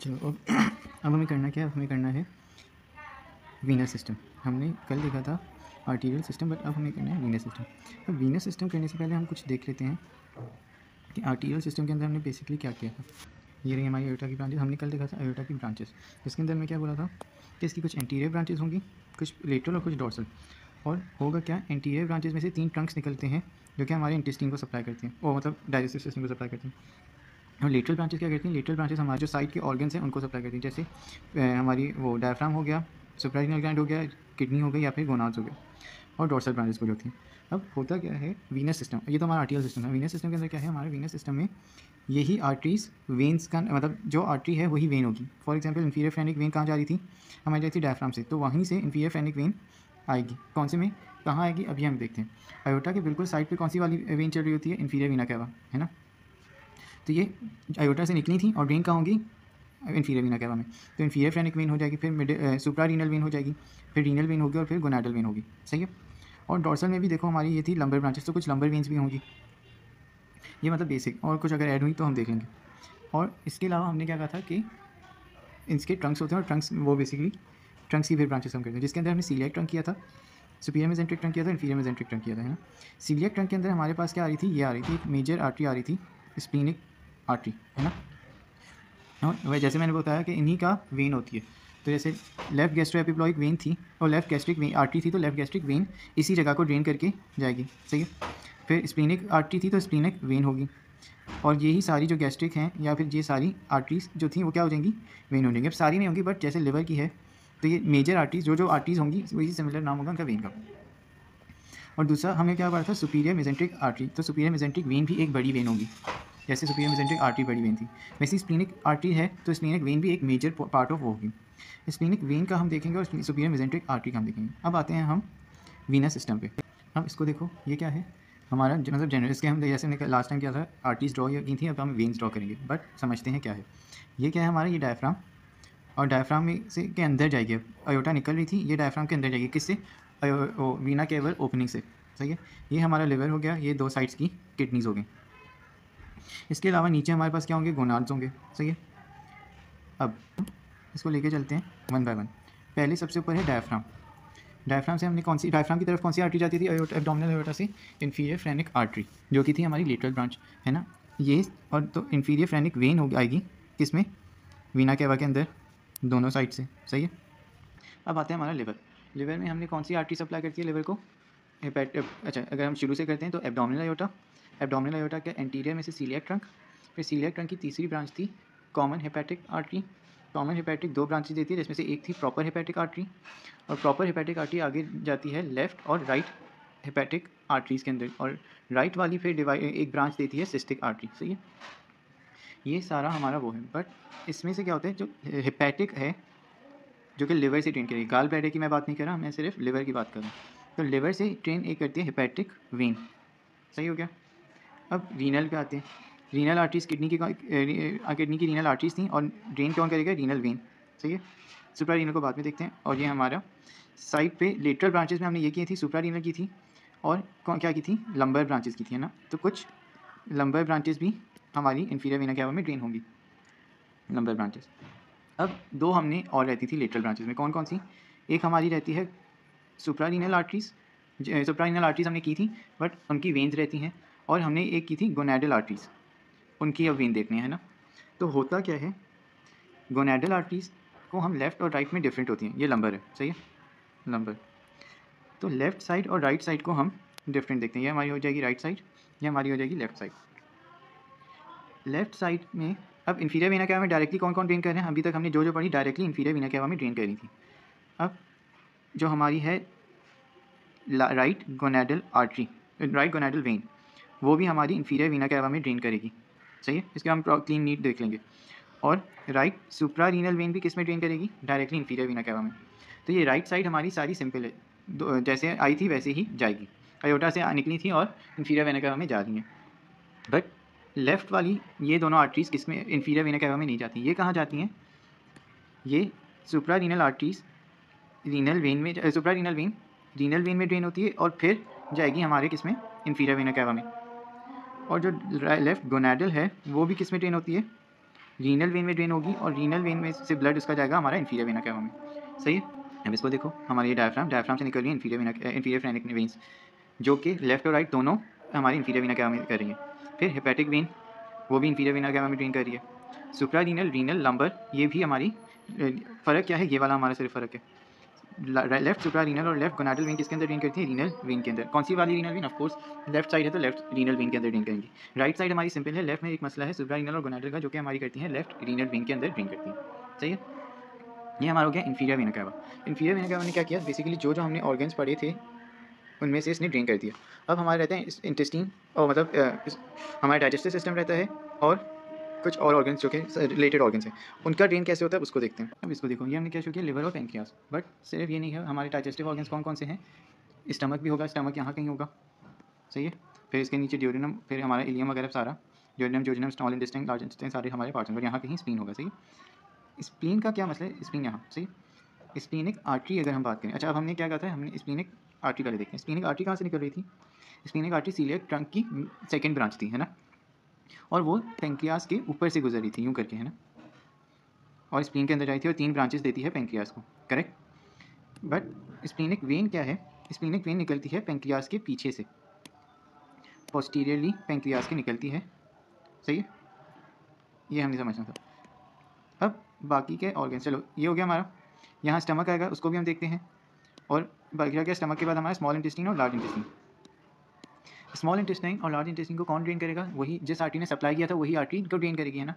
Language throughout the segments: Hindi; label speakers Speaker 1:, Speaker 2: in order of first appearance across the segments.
Speaker 1: चलो अब हमें करना क्या है, हमें करना है वीनस सिस्टम। हमने कल देखा था आर्टीरियल सिस्टम, बट अब हमें करना है वीनस सिस्टम। तो वीनस सिस्टम करने से पहले हम कुछ देख लेते हैं कि आर्टीरियल सिस्टम के अंदर हमने बेसिकली क्या किया था। ये रही हमारी आयोटा की ब्रांचेस। हमने कल देखा था आयोटा की ब्रांचेस, जिसके अंदर मैं क्या बोला था कि इसकी कुछ एंटीरियर ब्रांचेस होंगी, कुछ लेटरल और कुछ डोर्सल। और होगा क्या, एंटीरियर ब्रांचेस में से 3 ट्रंक्स निकलते हैं जो कि हमारे इंटेस्टाइन को सप्लाई करते हैं, और मतलब डाइजेस्टिव सिस्टम को सप्लाई करते हैं। और लेटरल ब्रांचेस क्या करती हैं, लेटरल ब्रांचेस हमारे जो साइड के ऑर्गन्स हैं उनको सप्लाई करती हैं, जैसे हमारी वो डायफ्राम हो गया, सुप्रारिनल ग्लैंड हो गया, किडनी हो गई या फिर गोनाड्स हो गया, और डोर्सल ब्रांचेस को जो थी। अब होता क्या है, वीनस सिस्टम, ये तो हमारा आर्टियल सिस्टम है। वीनस सिस्टम के अंदर क्या है, हमारे वीनस सिस्टम में यही आर्टरीज वेन्स का मतलब जो आर्टरी है वही वेन होगी। For example inferior phrenic when कहाँ जा रही थी, हमारी जा रही थी डायफ्राम से, तो वहीं से इंफीरियर फ्रेनिक वेन आएगी। कौन से में, कहाँ आएगी, अभी हम देखते हैं। आयोटा के बिल्कुल साइड पे कौन सी वाली वेन चल रही होती है, इंफीरियर वीना कैवा, है ना। तो ये आयोटा से निकली थी और ड्रेन कहाँ होगी, इन्फीरियर वीना कैवा में। तो इन्फीरियर फ्रेनिक वेन हो जाएगी, फिर सुप्रा रीनल वेन हो जाएगी, फिर रीनल वेन होगी और फिर गोनाडल वेन होगी, सही है। और डॉर्सल में भी देखो हमारी ये थी लंबर ब्रांचेस, तो कुछ लंबर वेन्स भी होंगी। ये मतलब बेसिक, और कुछ अगर ऐड हुई तो हम देख लेंगे। और इसके अलावा हमने क्या कहा था कि इसके ट्रंक्स होते हैं, और ट्रंक्स वो बेसिकली ट्रंक्स की फिर ब्रांचेस हम करते हैं, जिसके अंदर हमने सीलियाक ट्रंक किया था, सुपीरियर मेसेंट्रिक ट्रंक किया था, इन्फीरियर मेसेंट्रिक ट्रंक किया था, है ना। सीलियाक ट्रंक के अंदर हमारे पास क्या आ रही थी, ये आ रही थी एक मेजर आर्टरी आ रही थी, स्प्लीनिक आर्टरी, है ना। और वह जैसे मैंने बताया कि इन्हीं का वेन होती है, तो जैसे लेफ्ट गैस्ट्रो एपिप्लॉइक वेन थी और लेफ्ट गैस्ट्रिक वेन आर्टरी थी, तो लेफ्ट गैस्ट्रिक वेन इसी जगह को ड्रेन करके जाएगी, सही है। फिर स्प्लीनिक आर्टरी थी तो स्प्लीनिक वेन होगी, और यही सारी जो गैस्ट्रिक हैं या फिर ये सारी आर्टरीज जो थी वो क्या हो जाएंगी, वेन हो जाएंगी। अब सारी नहीं होंगी, बट जैसे लिवर की है तो ये मेजर आर्टरीज जो आर्टरीज होंगी वही सिमिलर नाम होगा उनका वेन का। और दूसरा हमें क्या पढ़ा था, सुपीरियर मेसेंट्रिक आर्टरी, तो सुपीरियर मेसेंट्रिक वेन भी एक बड़ी वेन होगी, जैसे सुपीरियर मेसेंट्रिक आर्टरी बड़ी वेन थी, वैसे स्प्लीनिक आर्टरी है तो स्प्लीनिक वेन भी एक मेजर पार्ट ऑफ वो होगी। स्प्लीनिक वेन का हम देखेंगे और सुपीरियर मेसेंट्रिक आर्टरी का हम देखेंगे। अब आते हैं हम वीनस सिस्टम पे। अब इसको देखो, ये क्या है हमारा मतलब जनरल, इसके हम जैसे हमने लास्ट टाइम किया था आर्टरीज ड्रॉ की थी, अब हम वेन्स ड्रॉ करेंगे, बट समझते हैं क्या है। ये क्या है हमारा, ये डायफ्राम, और डायफ्राम में से के अंदर जाएगी, अयोटा निकल रही थी, ये डायफ्राम के अंदर जाएगी, किससे, वीना केवल ओपनिंग से, सही है। ये हमारा लिवर हो गया, ये 2 साइड्स की किडनीज हो गई। इसके अलावा नीचे हमारे पास क्या होंगे, गोनाड्स होंगे, सही है। अब इसको लेके चलते हैं वन बाय वन। पहले सबसे ऊपर है डायफ्राम। डायफ्राम से हमने कौन सी, डायफ्राम की तरफ कौन सी आर्टरी जाती थी, एब्डोमिनल अयोटा से इंफीरियर फ्रेनिक आर्टरी, जो कि थी हमारी लेटरल ब्रांच, है ना। ये और तो इंफीरियर फ्रेनिक वेन हो आएगी किसमें, वीना केवा के अंदर, दोनों साइड से, सही है। अब आते हैं हमारा लिवर। लिवर में हमने कौन सी आर्टरी सप्लाई करती है लिवर को, अच्छा अगर हम शुरू से करते हैं तो एब्डोमिनल अयोटा, एब्डोमिनल अयोटा के एंटीरियर में से सीलियाक ट्रंक, फिर सीलियाक ट्रंक की तीसरी ब्रांच थी common hepatic artery. Common hepatic 2 branches देती है, जिसमें से एक थी प्रॉपर हेपेटिक आर्टरी, और प्रॉपर हेपेटिक आर्टरी आगे जाती है लेफ्ट और राइट हेपेटिक आर्टरीज के अंदर, और राइट वाली फिर एक ब्रांच देती है सिस्टिक आर्टरी, सही है। ये सारा हमारा वो है, बट इसमें से क्या होता है, जो हेपेटिक है जो कि लिवर से ट्रेन करेगी, गाल ब्लैडर की मैं बात नहीं कर रहा, मैं सिर्फ लिवर की बात कर रहा हूँ। तो लिवर से ट्रेन एक करती है हेपेटिक वेन, सही हो गया। अब रीनल पे आते हैं। रीनल आर्टरीज किडनी की रीनल आर्टरीज थी, और ड्रेन कौन करेगा, रीनल वेन, सही है। सुप्रा रीनल को बाद में देखते हैं। और ये हमारा साइड पे लेटरल ब्रांचेस में हमने ये की थी, सुप्रा रीनल की थी, और कौन क्या की थी, लंबर ब्रांचेस की थी, है ना। तो कुछ लंबर ब्रांचेस भी हमारी इंफीरियर वेना कैवा में ड्रेन होंगी, लंबर ब्रांचेस। अब 2 हमने और रहती थी लेटरल ब्रांचेस में, कौन कौन सी, एक हमारी रहती है सुप्रारीनल आर्टरीज, सुप्रारीनल आर्टरीज हमने की थी बट उनकी वेन्स रहती हैं, और हमने एक की थी गोनैडल आर्टरीज, उनकी अब वेन देखनी है ना। तो होता क्या है, गोनैडल आर्टरीज को हम लेफ़्ट और राइट में डिफरेंट होती हैं, ये लंबर है, सही है, लंबर। तो लेफ़्ट साइड और राइट साइड को हम डिफरेंट देखते हैं, ये हमारी हो जाएगी राइट साइड, ये हमारी हो जाएगी लेफ्ट साइड। लेफ्ट साइड में अब इंफीरियर वेना कैवा में डायरेक्टली कौन कौन ड्रेन कर रहे हैं, अभी तक हमने जो पढ़ी डायरेक्टली इंफीरियर वेना कैवा में ड्रेन करी थी। अब जो हमारी है right gonadal artery, right gonadal when, वो भी हमारी इंफीरियर वीना कैवा में ड्रेन करेगी, सही है। इसके हम क्लीन नीट देख लेंगे। और राइट सुप्रा रीनल वेन भी किस में ड्रेन करेगी, डायरेक्टली इंफीरियर वीना कैवा में। तो ये राइट साइड हमारी सारी सिंपल है, जैसे आई थी वैसे ही जाएगी, अयोटा से निकली थी और इंफीरियर वीना कैवा में जा रही हैं। बट लेफ़्ट वाली ये दोनों आर्टरीज किस में, इंफीरियर वीना कैवा में नहीं जाती, ये कहाँ जाती हैं, ये supra renal arteries renal vein में, supra renal vein renal vein में ड्रेन होती है, और फिर जाएगी हमारे किस में, इंफीरियर वेना कैवा में। और जो लेफ्ट गोनैडल है वो भी किस में ड्रेन होती है, रीनल वेन में ड्रेन होगी और रीनल वेन में से ब्लड उसका जाएगा हमारा इन्फीरियर वेना कैवा में। सही है। अब इसको देखो, हमारी ये डायफ्राम से निकल रही है इन्फीरियर फ्रेनिक वेन्स, जो कि लेफ्ट और राइट दोनों हमारी इन्फीरियर वेना कैवा में कर रही है। फिर हेपेटिक वेन, वो भी इन्फीरियर वेना कैवा में ड्रेन कर रही है। सुप्रा रीनल, रीनल, लंबर, ये भी हमारी फ़र्क क्या है, ये वाला हमारा सिर्फ फ़र्क है। लेफ्ट सुप्रा रीनल और लेफ्ट गोनाडल वेन किसके अंदर ड्रेन करती है, रीनल वेन के अंदर। कौन सी वाली renal vein, of course left side है तो लेफ्ट रीनल वेन के अंदर ड्रेन करेंगी। राइट साइड हमारी सिंपल है, लेफ्ट में एक मसला है सुप्रा रीनल और गोनाडल का, जो कि हमारी करती है लेफ्ट रीनल वेन के अंदर ड्रेन करती है। सही है। ये हमारा हो गया inferior vena cava. Inferior vena cava ने क्या किया, बेसिकली जो हमने ऑर्गन्स पढ़े थे उनमें से इसने ड्रेन कर दिया। अब हमारे रहते हैं इंटेस्टीन, और मतलब हमारा डाइजेस्टिव सिस्टम रहता है, और कुछ और ऑर्गन्स जो कि रिलेटेड ऑर्गन्स हैं, उनका ड्रेन कैसे होता है उसको देखते हैं। अब इसको देखो, ये हमने क्या शो किया, लिवर और पेंक्रियास। बट सिर्फ ये नहीं है, हमारे डाइजेस्टिव ऑर्गन्स कौन कौन से हैं, स्टमक भी होगा, स्टमक यहाँ कहीं होगा। सही है। फिर इसके नीचे ड्यूरेनम, फिर हमारा इलियम वगैरह सारा, ड्यूरेनम, जोजेनम, स्मॉल इंटेस्टाइन, लार्ज इंटेस्टाइन, सारे हमारे पार्ट्स हैं। और यहाँ कहीं स्प्लीन होगा। सही है। स्प्लीन का क्या मसला है, स्प्लीन यहाँ। सही। स्प्लीनिक आर्टरी अगर हम बात करें, अच्छा अब हमने क्या कहा था, हमने स्प्लीनिक आर्टरी पहले देखते हैं। स्प्लीनिक आर्टरी कहाँ से निकल रही थी, स्प्लीनिक आर्टरी सीलियक ट्रंक की सेकेंड ब्रांच थी, है ना, और वो पेंक्रियास के ऊपर से गुजर रही थी यूँ करके, है ना, और स्प्लीन के अंदर जाती थी और 3 ब्रांचेस देती है पेंक्रियास को। करेक्ट। बट स्प्लीनिक वेन क्या है, स्प्लीनिक वेन निकलती है पेंक्रियास के पीछे से, पोस्टीरियरली पेंक्रियास के निकलती है। सही है। ये हमने समझना था। अब बाकी के ऑर्गन, चलो ये हो गया हमारा। यहाँ स्टमक आएगा, उसको भी हम देखते हैं। और बाकी क्या, स्टमक के बाद हमारा स्मॉल इंटेस्टाइन और लार्ज इंटेस्टाइन। स्मॉल इंटेस्टाइन और लार्ज इंटेस्टाइन को कौन ड्रेन करेगा, वही जिस आर्टरी ने सप्लाई किया था वही आर्टरी को ड्रेन करेगी, है ना।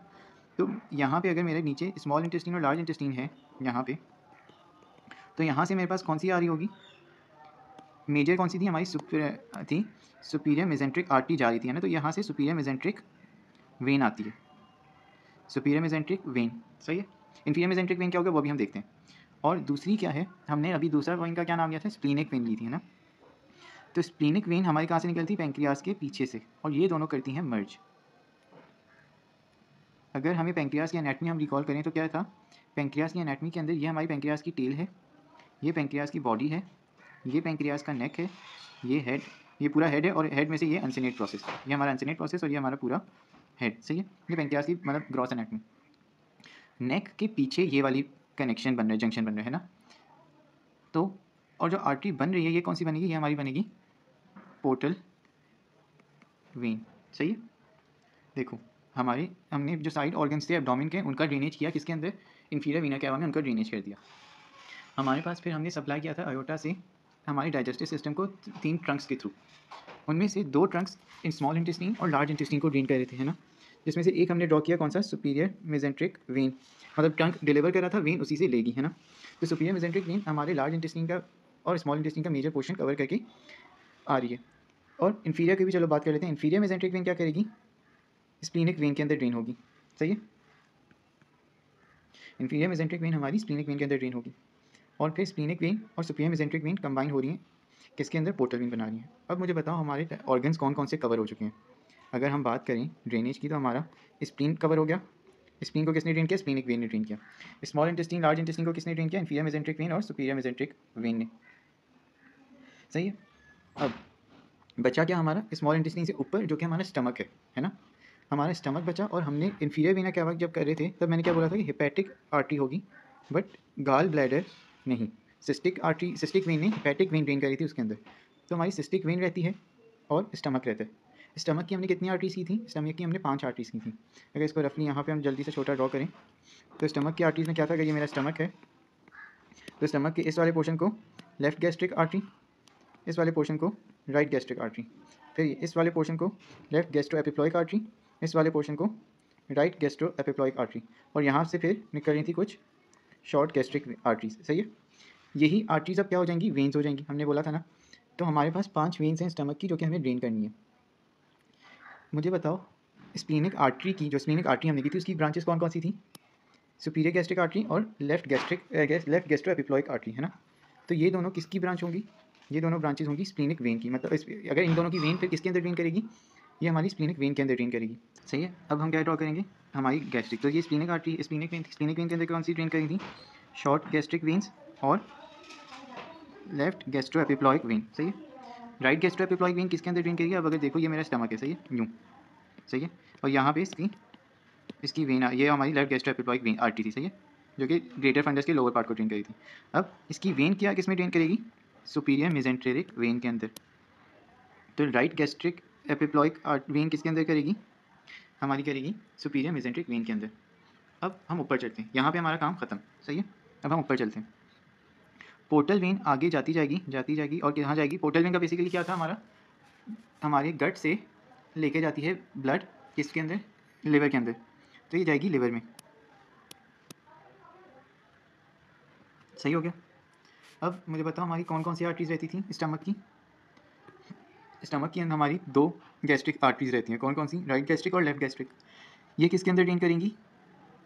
Speaker 1: तो यहाँ पे अगर मेरे नीचे स्मॉल इंटेस्टाइन और लार्ज इंटेस्टाइन है यहाँ पे, तो यहाँ से मेरे पास कौन सी आ रही होगी, मेजर कौन सी थी हमारी, सुपीरियर मेजेंट्रिक आर्टरी जा रही थी, है ना। तो यहाँ से सुपीरियर मेजेंट्रिक वेन आती है, सुपीरियर मेजेंट्रिक वेन। सही है। इन्फीरियर मेजेंट्रिक वेन क्या होगा वो भी हम देखते हैं। और दूसरी क्या है, हमने अभी दूसरा पॉइंट का क्या नाम लिया था, स्प्लीनिक वेन ली थी, है ना। तो स्प्लीनिक वेन हमारी कहाँ से निकलती है, पेंक्रियास के पीछे से, और ये दोनों करती हैं मर्ज। अगर हमें पेंक्रियास की एनाटमी हम रिकॉल करें तो क्या था, पेंक्रियास की एनाटमी के अंदर ये हमारी पेंक्रियास की टेल है, ये पेंक्रियास की बॉडी है, ये पेंक्रियास का नेक है, ये हेड, ये पूरा हेड है, और हेड में से ये अनसिनेट प्रोसेस, ये हमारा अनसिनेट प्रोसेस, और ये हमारा पूरा हेड। सही है। ये पेंक्रियास की मतलब ग्रॉस एनाटमी। नेक के पीछे ये वाली कनेक्शन बन रहा है, जंक्शन बन रहा है ना। तो और जो आर्टरी बन रही है ये कौन सी बनेगी, ये हमारी बनेगी पोर्टल वेन। सही है। देखो हमारे हमने जो साइड ऑर्गन्स थे एब्डोमेन के, उनका ड्रेनेज किया किसके अंदर, इन्फीरियर वीना कैवा में, उनका ड्रेनेज कर दिया। हमारे पास फिर हमने सप्लाई किया था अयोटा से हमारे डाइजेस्टिव सिस्टम को 3 ट्रंक्स के थ्रू। उनमें से 2 ट्रंक्स इन स्मॉल इंटेस्टाइन और लार्ज इंटेस्टाइन को ड्रेन कर रहे थे, है ना। जिसमें से एक हमने ड्रॉ किया कौन सा, सुपीरियर मेजेंट्रिक वेन, मतलब ट्रंक डिलीवर कर रहा था, वेन उसी से लेगी, है ना। तो सुपीरियर मेजेंट्रिक वेन हमारे लार्ज इंटेस्टाइन का और स्मॉल इंटेस्टाइन का मेजर पोर्शन कवर करके आ रही है। और इन्फीरियर की भी चलो बात कर लेते हैं। इन्फीरियर मेजेंट्रिक वेन क्या करेगी, स्प्लीनिक वेन के अंदर ड्रेन होगी। सही है। इन्फीरियर मेजेंट्रिक वेन हमारी स्प्लीनिक वेन के अंदर ड्रेन होगी, और फिर स्प्लीनिक वेन और सुपीरियर मेजेंट्रिक वेन कंबाइन हो रही हैं किसके अंदर, पोर्टल वेन बना रही हैं। अब मुझे बताओ हमारे ऑर्गन्स कौन कौन से कवर हो चुके हैं। अगर हम बात करें ड्रेनेज की तो हमारा स्प्लीन कवर हो गया, स्प्लीन को किसने ड्रेन किया, स्प्लीनिक वेन ने ड्रेन किया। स्मॉल इंटेस्टाइन लार्ज इंटेस्टाइन को किसने ड्रेन किया, इन्फीरियर मेजेंट्रिक वेन और सुपीरियर मेजेंट्रिक वेन ने। सही है। अब बचा क्या हमारा, स्मॉल इंटेस्टाइन से ऊपर जो कि हमारा स्टमक है ना। हमारा स्टमक बचा, और हमने इन्फीरियर वेना कैवा जब कर रहे थे तब मैंने क्या बोला था कि हेपेटिक आर्टरी होगी, बट गाल ब्लैडर नहीं, सिस्टिक आर्टरी, सिस्टिक वेन ने हेपेटिक वेन ड्रेन करी थी उसके अंदर। तो हमारी सिस्टिक वेन रहती है और स्टमक रहता है। स्टमक की हमने कितनी आर्टरीज की थी, स्टमक की हमने 5 आर्टरीज की थी। अगर इसको रफली यहाँ पे हम जल्दी से छोटा ड्रॉ करें तो स्टमक की आर्टरीज में क्या था, अगर ये मेरा स्टमक है तो स्टमक के इस वाले पोर्शन को लेफ्ट गैस्ट्रिक आर्टरी, इस वाले पोर्शन को राइट गैस्ट्रिक आर्टरी, फिर इस वाले पोर्शन को लेफ्ट गैस्ट्रो एपिप्लॉइक आर्टरी, इस वाले पोर्शन को राइट गैस्ट्रो एपिप्लॉइक आर्टरी, और यहाँ से फिर निकल रही थी कुछ शॉर्ट गैस्ट्रिक आर्टरीज। सही है। यही आर्टरीज अब क्या हो जाएंगी, वेन्स हो जाएंगी, हमने बोला था ना। तो हमारे पास 5 वेन्स हैं स्टमक की जो कि हमें ड्रेन करनी है। मुझे बताओ स्प्लीनिक आर्टरी की, जो स्प्लीनिक आर्टरी हमने की थी उसकी ब्रांचेस कौन कौन सी थी, सुपीरियर गैस्ट्रिक आर्टरी और लेफ्ट गैस्ट्रो एपिप्लॉइक आर्टरी, है ना। तो ये दोनों किसकी ब्रांच होंगी, ये दोनों ब्रांचेस होंगी स्प्लीनिक वेन की। मतलब अगर इन दोनों की वेन फिर किसके अंदर ड्रेन करेगी, ये हमारी स्प्लीनिक वेन के अंदर ड्रेन करेगी। सही है। अब हम क्या ड्रॉ करेंगे, हमारी गैस्ट्रिक, तो ये स्प्लीनिक आर्टरी, स्प्लीनिक वेन के अंदर कौन सी ड्रेन करी थी, शॉर्ट गैस्ट्रिक वेन्स और लेफ्ट गैस्ट्रो एपिप्लॉइक वेन। सही है। राइट गैस्ट्रो एपिप्लॉइक वेन किसके अंदर ड्रेन करेगी, अब अगर देखो ये मेरा स्टमक है, सही है, यूँ। सही है। और यहाँ पे इसकी इसकी वेन, ये हमारी लेफ्ट गैस्ट्रोएपिप्लॉइक वेन आर्टरी थी, सही है, जो कि ग्रेटर फंडस के लोअर पार्ट को ड्रेन करी थी। अब इसकी वेन क्या किस में ड्रेन करेगी? सुपीरियर मेसेंटेरिक वेन के अंदर। तो राइट गैस्ट्रिक एपिप्लॉइक वेन किसके अंदर करेगी? हमारी करेगी सुपीरियर मेसेंट्रिक वेन के अंदर। अब हम ऊपर चलते हैं, यहाँ पे हमारा काम खत्म, सही है। अब हम ऊपर चलते हैं। पोर्टल वेन आगे जाती जाएगी और कहाँ जाएगी? पोर्टल वेन का बेसिकली क्या था हमारा, हमारे गट से लेके जाती है ब्लड किसके अंदर? लिवर के अंदर। तो ये जाएगी लिवर में, सही हो गया। अब मुझे बताओ हमारी कौन कौन सी आर्टरीज रहती थी स्टमक की? स्टमक की अंदर हमारी 2 गैस्ट्रिक आर्टरीज रहती हैं, कौन कौन सी? राइट गैस्ट्रिक और लेफ्ट गैस्ट्रिक। ये किसके अंदर ड्रेन करेंगी?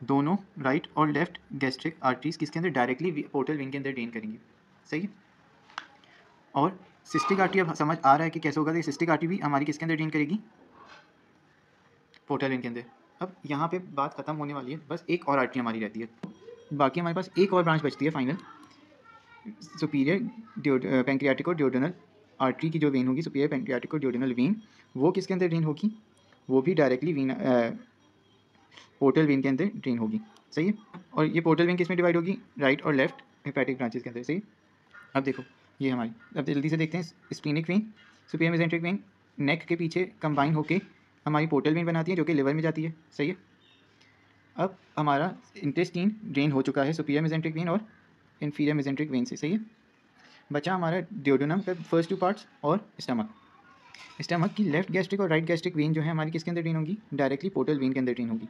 Speaker 1: दोनों राइट और लेफ्ट गैस्ट्रिक आर्टरीज किसके अंदर? डायरेक्टली पोर्टल वेन के अंदर ड्रेन करेंगी, सही है। और सिस्टिक आर्टरी, अब समझ आ रहा है कि कैसे होगा? तो सिस्टिक आर्टरी भी हमारी किसके अंदर ड्रेन करेगी? पोर्टल वेन के अंदर। अब यहाँ पे बात खत्म होने वाली है, बस एक और आर्टरी हमारी रहती है, बाकी हमारे पास एक और ब्रांच बचती है फाइनल। सुपीरियर पैंक्रियाटिक और ड्यूडेनल आर्टरी की जो वेन होगी, सुपीरियर पैंक्रियाटिक और ड्यूडेनल वेन, वो किसके अंदर ड्रेन होगी? वो भी डायरेक्टली वेन पोर्टल वेन के अंदर ड्रेन होगी, सही है। और ये पोर्टल वेन किस में डिवाइड होगी? राइट और लेफ्ट हेपेटिक ब्रांचेस के अंदर, सही। अब देखो ये हमारी, अब जल्दी से देखते हैं। Splenic vein, superior mesenteric vein neck के पीछे कंबाइन होके हमारी पोर्टल वेन बनाती है, जो कि लिवर में जाती है, सही है। अब हमारा इंटेस्टीन ड्रेन हो चुका है सुपीरियर मेसेंट्रिक वेन और इन्फीरियर मेसेंट्रिक वेन से, सही है। बचा हमारा ड्यूडेनम का फर्स्ट 2 पार्ट्स और स्टमक। स्टमक की लेफ्ट गैस्ट्रिक और राइट गैस्ट्रिक वेन जो है हमारी किसके अंदर ड्रेन होगी? डायरेक्टली पोर्टल वेन के अंदर ड्रेन होगी।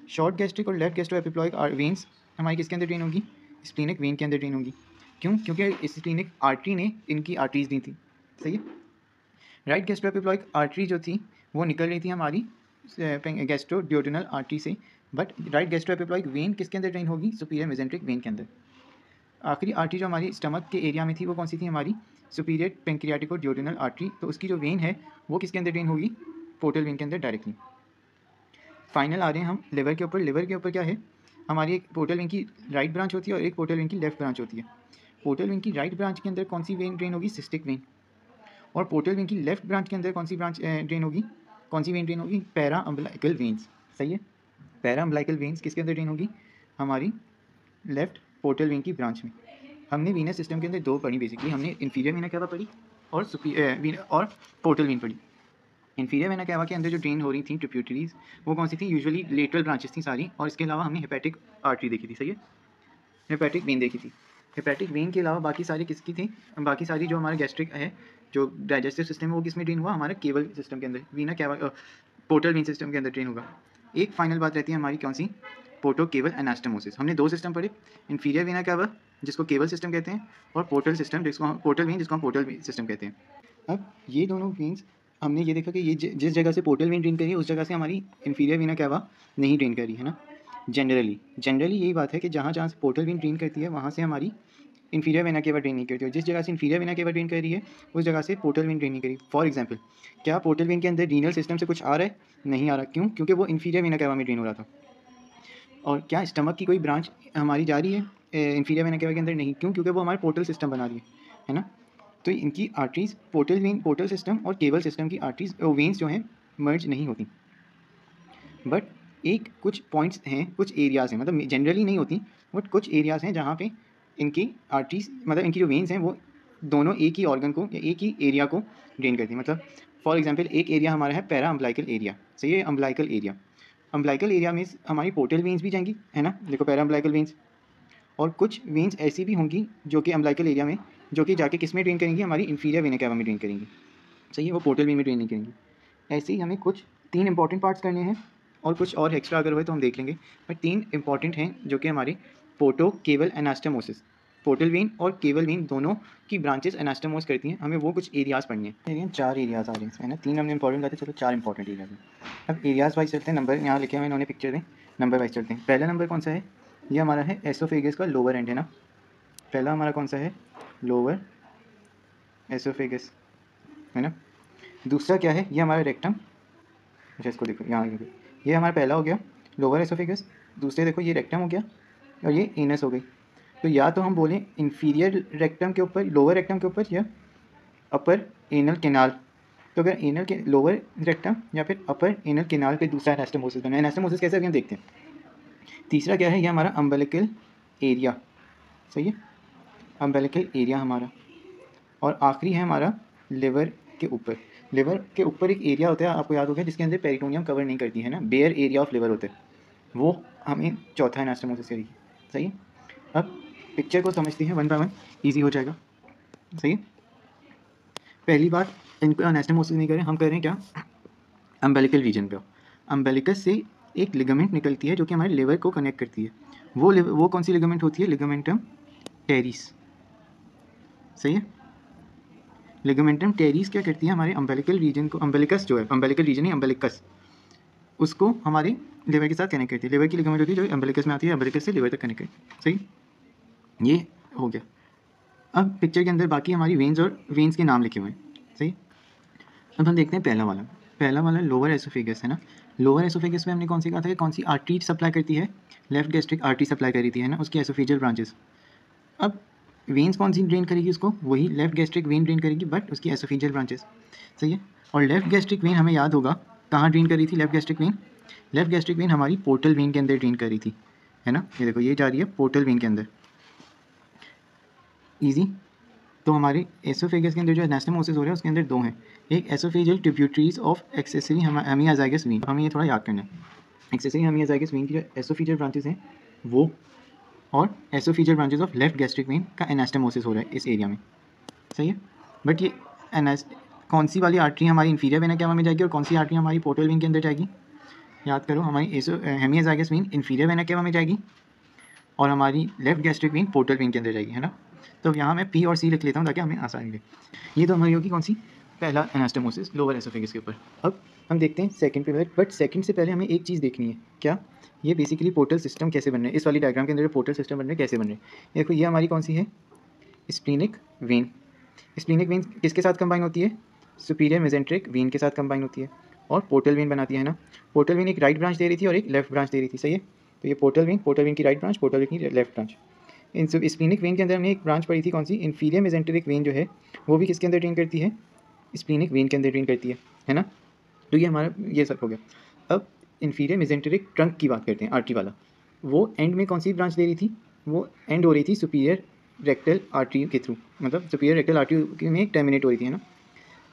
Speaker 1: शॉर्ट गैस्ट्रिक और लेफ्ट गैस्ट्रो एपिप्लॉइक वेन्स हमारी किसके अंदर ड्रेन होगी? स्प्लीनिक वेन के अंदर ड्रेन होगी। क्यों? क्योंकि स्प्लीनिक आर्टरी ने इनकी आर्टरीज दी थी, सही है। राइट गैस्ट्रो एपिप्लॉइक आर्टरी जो थी वो निकल रही थी हमारी गैस्ट्रो ड्यूडेनल आर्टरी से, but right gastro epiploic when किसके अंदर ड्रेन होगी? सुपीरियर मेसेंट्रिक वेन के अंदर। आखिरी आर्टरी जो हमारी स्टमक के एरिया में थी वो कौन सी थी? हमारी सुपीरियर पैंक्रियाटिक और ड्यूडेनल आर्टरी। तो उसकी जो वेन है वो किसके अंदर ड्रेन होगी? पोर्टल वेन के अंदर डायरेक्टली। फाइनल आ रहे हैं हम लिवर के ऊपर। लिवर के ऊपर क्या है? हमारी एक पोर्टल वेन की राइट ब्रांच होती है और एक पोर्टल वेन की लेफ्ट ब्रांच होती है। पोर्टल वेन की राइट ब्रांच के अंदर कौन सी वेन ड्रेन होगी? Cystic when. और पोर्टल वेन की लेफ्ट ब्रांच के अंदर कौन सी ब्रांच ड्रेन होगी? कौन सी वेन ड्रेन होगी? पैरा अम्बिलाइकल वेन्स, सही है। पैरा अम्बिलाइकल वेन्स किसके अंदर ड्रेन होगी? हमारी लेफ्ट पोर्टल वेन की ब्रांच में। हमने वीनस सिस्टम के अंदर 2 पढ़ी बेसिकली, हमने इन्फीरियर वेना कैवा पढ़ी और पोर्टल वेन पढ़ी। इन्फीरियर वेना कैवा के अंदर जो ड्रेन हो रही थी ट्रिब्यूटरीज वो कौन सी थी? यूजुअली लेटरल ब्रांचेस थी सारी, और इसके अलावा हमने हेपेटिक आर्टरी देखी थी, सही है, हेपेटिक वेन देखी थी। हेपेटिक वेन के अलावा बाकी सारी किसकी थी? बाकी सारी जो हमारा गैस्ट्रिक है, जो डाइजेस्टिव सिस्टम है, वो किस में ड्रेन हुआ? हमारा केवल सिस्टम के अंदर, Veena cava portal vein system के अंदर ड्रेन होगा। एक फाइनल बात रहती है हमारी कौन सी? पोर्टो केवल एनास्टमोसिस। हमने 2 सिस्टम पढ़े, इन्फीरियर वेना कैवा जिसको केवल सिस्टम कहते हैं, और पोर्टल सिस्टम जिसको पोर्टल वेन जिसको हम पोर्टल सिस्टम कहते हैं। अब ये दोनों वेन्स हमने ये देखा कि ये जिस जगह से पोर्टल वेन ड्रेन करी है उस जगह से हमारी इन्फीरियर वेना कैवा नहीं ड्रेन करी है ना। जनरली यही बात है कि जहाँ जहाँ से पोर्टल वेन ड्रेन करती है वहाँ से हमारी इन्फीरियर वेना केवा ड्रेन नहीं करती, और जिस जगह से इन्फीरियर वेना केवा ड्रेन कर रही है उस जगह से पोर्टल वेन ड्रेन नहीं करी। फॉर एग्जांपल, क्या पोर्टल वेन के अंदर रीनल सिस्टम से कुछ आ रहा है? नहीं आ रहा। क्यों? क्योंकि वो इन्फीरियर वेना केवा में ड्रेन हो रहा था। और क्या स्टमक की कोई ब्रांच हमारी जा रही है इन्फीरियर वेना केवा के अंदर? नहीं। क्यों? क्योंकि वो हमारे पोर्टल सिस्टम बना रही है ना। तो इनकी arteries portal vein, portal system और केबल सिस्टम की आर्टरीज वेन्स जो हैं मर्ज नहीं होती, बट एक कुछ पॉइंट्स हैं, कुछ एरियाज़ हैं, मतलब जनरली नहीं होती, बट कुछ एरियाज़ हैं जहाँ पे इनकी आर्टरीज, मतलब इनकी जो वेन्स हैं वो दोनों एक ही ऑर्गन को या एक ही एरिया को ड्रेन करती हैं। मतलब फॉर एग्जांपल एक एरिया हमारा है पैरा अम्बलाइकल एरिया, सही है, अम्बलाइकल एरिया। अम्बलाइकल एरिया में हमारी पोर्टल वेन्स भी जाएंगी, है ना, देखो पैरा अम्बलाइकल वेन्स। और कुछ वेन्स ऐसी भी होंगी जो कि अम्बलाइकल एरिया में, जो कि जाके किस में ड्रेन करेंगी? हमारी इन्फीरियर वेना कैवा में ड्रेन करेंगी, सही है, वो पोर्टल वेन में ड्रेन नहीं करेंगी। ऐसे ही हमें कुछ 3 इंपॉर्टेंट पार्ट्स करने हैं, और कुछ और एक्स्ट्रा अगर हुए तो हम देख लेंगे, बट 3 इंपॉर्टेंट हैं जो कि हमारे पोर्टो केवल एनास्टमोसिस, पोर्टल वेन और केवल वेन दोनों की ब्रांचेस एनास्टमोस करती हैं। हमें वो कुछ एरियाज़ पढ़नी है। 4 एरियाज़ आ रहे हैं इसमें ना, 3 हमने इंपॉर्टेंट बताते, चलो 4 इंपॉर्टेंट एरियाज़ हैं। अब एरियाज़ वाइज चलते हैं, नंबर यहाँ लिखे हुए इन्होंने पिक्चर में, नंबर वाइज चलते हैं। पहला नंबर कौन सा है? ये हमारा है एसोफेगस का लोअर एंड, है ना। पहला हमारा कौन सा है? लोअर एसोफेगस, है ना। दूसरा क्या है? ये हमारा रेक्टम। अच्छा इसको देखो यहाँ, ये हमारा पहला हो गया लोअर एसोफेगस। दूसरे देखो ये रेक्टम हो गया और ये एनस हो गई। तो या तो हम बोलें इन्फीरियर रेक्टम के ऊपर, लोअर रेक्टम के ऊपर, या अपर एनल कैनाल, तो अगर एनल के लोअर रेक्टम या फिर अपर एनल केनाल पे दूसरा एनास्टोमोसिस बना है, एनास्टोमोसिस कैसे अभी हम देखते हैं। तीसरा क्या है, ये हमारा अम्बिलिकल एरिया, सही है, अम्बिलिकल एरिया हमारा। और आखिरी है हमारा लिवर के ऊपर। लिवर के ऊपर एक एरिया होता है, आपको याद होगा, जिसके अंदर पेरिटोनियम कवर नहीं करती है ना, बेयर एरिया ऑफ लिवर होता है, वो हमें चौथा एनास्टोमोसिस करेगी। सही है। अब पिक्चर को समझते हैं वन बाय वन, ईजी हो जाएगा। सही है। पहली बात, इनको एनास्टोमोसिस नहीं करें, हम कह रहे हैं क्या, अम्बिलिकल रीजन पे। अम्बिलिकस से एक लिगामेंट निकलती है जो कि हमारे लिवर को कनेक्ट करती है। वो कौन सी लिगामेंट होती है, लिगामेंटम टेरिस। सही है। लिगामेंटम टेरिस क्या करती है, हमारे अम्बिलिकल रीजन को, अम्बिलिकस जो है, अम्बिलिकल रीजन नहीं अम्बिलिकस, उसको हमारे लिवर के साथ कनेक्ट करती है। लिवर की लिगामेंट होती है जो अम्बिलिकस में आती है, अम्बिलिकस से लिवर तक कनेक्ट करती है। सही, ये हो गया। अब पिक्चर के अंदर बाकी हमारी वेन्स और वेन्स के नाम लिखे हुए हैं। सही। अब हम देखते हैं पहला वाला लोअर एसोफेगस है ना। लोअर एसोफेगस में हमने कौन सी कहा था कि कौन सी आर्टरी सप्लाई करती है, लेफ्ट गैस्ट्रिक आर्टरी सप्लाई करी थी है ना, उसकी एसोफेजियल ब्रांचेस। अब वेन्स कौन सी ड्रेन करेगी उसको, वही लेफ्ट गैस्ट्रिक वेन ड्रेन करेगी, बट उसकी एसोफेजियल ब्रांचेस। सही है। और लेफ्ट गैस्ट्रिक वेन हमें याद होगा कहाँ ड्रेन करी थी, लेफ्ट गैस्ट्रिक वेन हमारी पोर्टल वेन के अंदर ड्रेन करी थी, है ना। ये देखो, ये जा रही है पोर्टल वेन के अंदर। ईजी। तो हमारे एसोफेगस के अंदर जो एनास्टोमोसिस हो रहा है उसके अंदर दो हैं, एक oesophageal tributaries of accessory hemiazygos vein, हमें ये थोड़ा याद करना है। एक्सेसरी हेमियाजाइगस वेन की जो एसोफेजियल ब्रांचेस हैं वो, और oesophageal branches of left gastric when का एनास्टोमोसिस हो रहा है इस एरिया में। सही है। बट ये कौन सी वाली आर्टरी हमारी इंफीरियर वेना कैवा में जाएगी और कौन सी आर्टरी हमारी पोर्टल वेन के अंदर जाएगी, याद करो, हमारी हेमियाजाइगस वेन इंफीरियर वेना कैवा में जाएगी और हमारी left gastric when portal vein के अंदर जाएगी, है ना। तो यहाँ मैं पी और सी लिख लेता हूँ ताकि हमें आसानी लगे। ये तो हमारी होगी कौन सी, पहला एनास्टोमोसिस लोअर एसोफेगस के ऊपर। अब हम देखते हैं सेकंड पे, बट सेकंड से पहले हमें एक चीज़ देखनी है, क्या, ये बेसिकली पोर्टल सिस्टम कैसे बन रहे हैं, इस वाली डायग्राम के अंदर पोर्टल सिस्टम बन रहे हैं कैसे बन रहे हैं। देखो, ये हमारी कौन सी है, स्प्लीनिक वेन। स्प्लीनिक वेन किसके साथ कंबाइन होती है, सुपीरियर मेजेंट्रिक वेन के साथ कंबाइन होती है और पोर्टल वेन बनाती है ना। पोर्टल वेन एक राइट ब्रांच दे रही थी और एक लेफ्ट ब्रांच दे रही थी। सही है। तो ये पोर्टल वेन की राइट ब्रांच, पोर्टल वेन की लेफ्ट ब्रांच। इन सब स्प्लीनिक वेन के अंदर हमने एक ब्रांच पढ़ी थी कौन सी, इन्फीरियर मेजेंटेरिक वेन जो है वो भी किसके अंदर ड्रेन करती है, स्प्लीनिक वेन के अंदर ड्रेन करती है ना। तो ये हमारा ये सब हो गया। अब इन्फीरियर मेजेंटेरिक ट्रंक की बात करते हैं, आर्टरी वाला, वो एंड में कौन सी ब्रांच दे रही थी, वो एंड हो रही थी सुपीरियर रेक्टल आर्टरी के थ्रू, मतलब सुपीरियर रेक्टल आर्टरी में टर्मिनेट हो रही थी, है ना।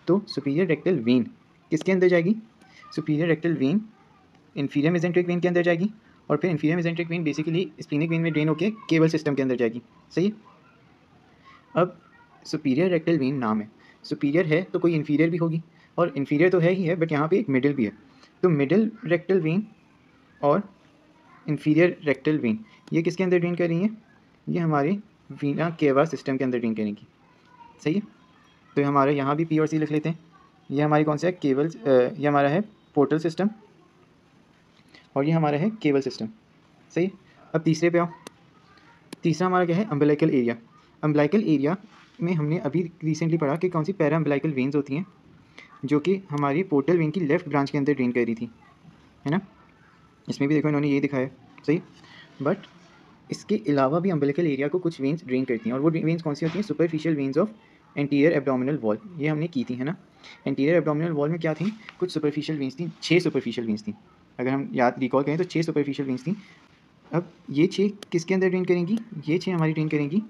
Speaker 1: तो सुपीरियर रेक्टल वेन किसके अंदर जाएगी, superior rectal vein inferior mesenteric vein के अंदर जाएगी और फिर inferior mesenteric vein basically splenic vein में ड्रेन होकर केबल सिस्टम के अंदर जाएगी। सही है। अब सुपीरियर रेक्टल वेन नाम है, सुपीरियर है तो कोई इन्फीरियर भी होगी, और इन्फीरियर तो है ही है, बट यहाँ पे एक मिडिल भी है। तो मिडिल रेक्टल वेन और इन्फीरियर रेक्टल वेन ये किसके अंदर ड्रेन कर रही हैं, ये हमारे वीना केवा सिस्टम के अंदर ड्रेन करेंगी। सही है। तो हमारे यहाँ भी पी और सी लिख लेते हैं। ये हमारी कौन सा है, केबल, ये हमारा है पोर्टल सिस्टम और ये हमारा है केबल सिस्टम। सही। अब तीसरे पे आओ। तीसरा हमारा क्या है, अम्बिलिकल एरिया। अम्बिलिकल एरिया में हमने अभी रिसेंटली पढ़ा कि कौन सी पैरा अम्बिलिकल वेन्स होती हैं जो कि हमारी पोर्टल वेन की लेफ्ट ब्रांच के अंदर ड्रेन कर रही थी, है ना। इसमें भी देखो इन्होंने ये दिखाया। सही। बट इसके अलावा भी अम्बिलिकल एरिया को कुछ वेन्स ड्रेन करती हैं और वो वेन्स कौन सी होती हैं, superficial veins of anterior abdominal wall, ये हमने की थी, है ना। एंटीरियर एब्डोमिनल वॉल में क्या थी, कुछ सुपरफिशियल वेन्स थी, 6 सुपरफिशियल वेन्स थी, अगर हम याद रिकॉल करें तो 6 सुपरफिशियल वेन्स थी। अब ये 6 किसके अंदर ड्रेन करेंगी, ये 6 हमारी ड्रेन करेंगी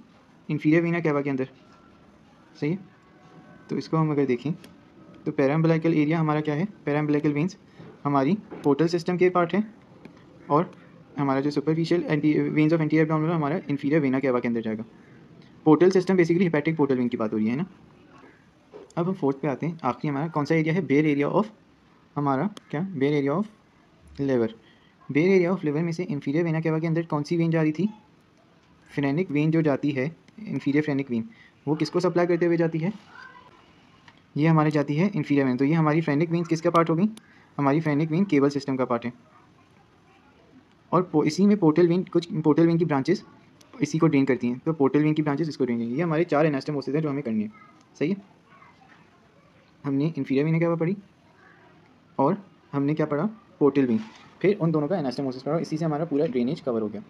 Speaker 1: इन्फीरियर वेना कैवा के अंदर। सही है। तो इसको हम अगर देखें तो पैराम्बिलिकल एरिया हमारा क्या है, पैराम्बिलिकल वेन्स हमारी पोर्टल सिस्टम के पार्ट है और हमारा जो superficial veins of anterior abdominal हमारा इन्फीरियर वेना कैवा के अंदर जाएगा। Portal system basically hepatic portal vein की बात हो रही है ना। अब हम फोर्थ पे आते हैं, आखिरी हमारा कौन सा एरिया है, बेयर एरिया ऑफ, हमारा क्या, bare area of liver. Bare area of liver में से इन्फीरियर वेना कैवा के अंदर कौन सी वेन जा रही थी, फ्रेनिक वेन जो जाती है, इन्फीरियर फ्रेनिक वेन, वो किसको सप्लाई करते हुए जाती है, ये हमारे जाती है इन्फीरियर वेन। तो ये हमारी फ्रेनिक वेन्स किसका पार्ट हो गई, हमारी फ्रेनिक वेन केबल सिस्टम का पार्ट है। और इसी में पोर्टल वेन, कुछ पोर्टल वेन की ब्रांचेस इसी को ड्रेन करती हैं, तो पोर्टल वेन की ब्रांचेस इसको ड्रेन करेंगी। ये हमारे 4 एनास्टोमोसिस हैं जो हमें करनी है। सही है। हमने इन्फीरियर वेन क्या पढ़ी और हमने क्या पढ़ा, पोर्टल वेन, फिर उन दोनों का एनास्टोमोसिस पढ़ा, इसी से हमारा पूरा ड्रेनेज कवर हो गया।